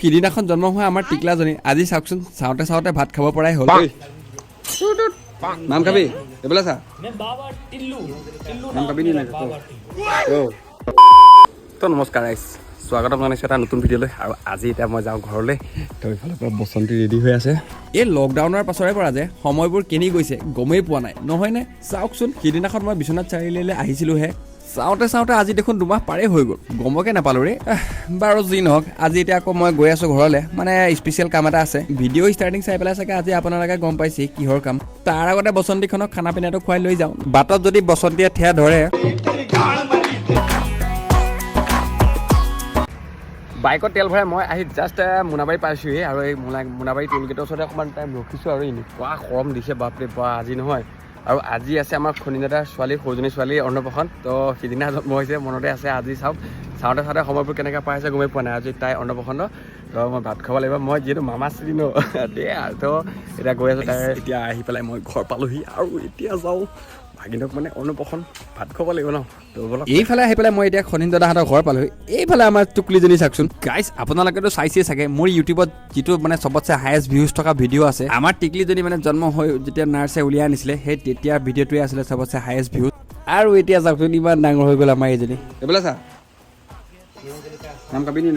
সিদিনাখন জন্ম হোৱা আমাৰ টিকলাজনী আজি চাওকচোন চাওঁতে চাওঁতে ভাত খাব পৰাই হ'ল নাম খাবি এইবিলাক চা নাম খাবি নি তো নমস্কাৰ ৰাইজ স্বাগতম জনাইছোঁ এটা নতুন ভিডিঅ'লৈ আৰু আজি এতিয়া মই যাওঁ ঘৰলৈ তো এইফালৰ পৰা বসন্তী ৰেডি হৈ আছে এই লকডাউনৰ পাছৰে পৰা যে সময়বোৰ কেনি গৈছে গমেই পোৱা নাই নহয়নে চাওকচোন সিদিনাখন মই বিশ্বনাথ চাৰিআলিলৈ আহিছিলোঁহে চাওঁতে চাওঁতে আজি দেখোন 2 মাহ পাৰে হৈ গ'ল গমকে নাপালোঁ ৰে বাৰু যি নহওক আজি এতিয়া আকৌ মই গৈ আছোঁ ঘৰলৈ মানে স্পেচিয়েল কাম এটা আছে ভিডিঅ' ষ্টাৰ্টিং চাই পেলাই চাগে আজি আপোনালোকে গম পাইছে কিহৰ কাম তাৰ আগতে বসন্তীখনক খানা পিনাটো খুৱাই লৈ যাওঁ বাটত যদি বসন্তীয়ে ঠেয়া ধৰে বাইকত তেল ভৰাই মই আহি জাষ্ট মোনাবাৰী পাইছোঁহি আৰু এই মোনাবাৰী টোল গেটৰ ওচৰতে অকণমান টাইম ৰখিছোঁ আৰু এনেকুৱা গৰম দিছে বাপৰে বা আজি নহয় আৰু আজি আছে আমাৰ খনিদাদাৰ ছোৱালী সৰুজনী ছোৱালী ণপষন তো সিদিনা জন্ম হৈছে মনতে আছে আজি চাওক চাওঁতে চাওঁতে সময়বোৰ কেনেকৈ পাই আছে গমেই পোৱা নাই আজি তাই ণপষন তো মই ভাত খাব লাগিব মই যিহেতু মামা চিনি ন দেই আৰু তো এতিয়া গৈ আছোঁ তাই এতিয়া আহি পেলাই মই ঘৰ পালোঁহি আৰু এতিয়া যাওঁ ভাগিনক মানে ণপষন ভাত খাব লাগিব ন এইফালে আহি পেলাই মই এতিয়া খনিন দাদাহঁতৰ ঘৰ পালোঁহি এইফালে আমাৰ টুকলিজনী চাওকচোন গাইজ আপোনালোকেতো চাইছেই চাগে মোৰ ইউটিউবত যিটো মানে চবতছে হায়েষ্ট ভিউজ থকা ভিডিঅ' আছে আমাৰ টিকলিজনী মানে জন্ম হৈ যেতিয়া নাৰ্ছে উলিয়াই আনিছিলে সেই তেতিয়া ভিডিঅ'টোৱে আছিলে চবতছে হায়েষ্ট ভিউজ আৰু এতিয়া চাওকচোন ইমান ডাঙৰ হৈ গ'ল আমাৰ এইজনী এইফালে চা নাম খাবি নি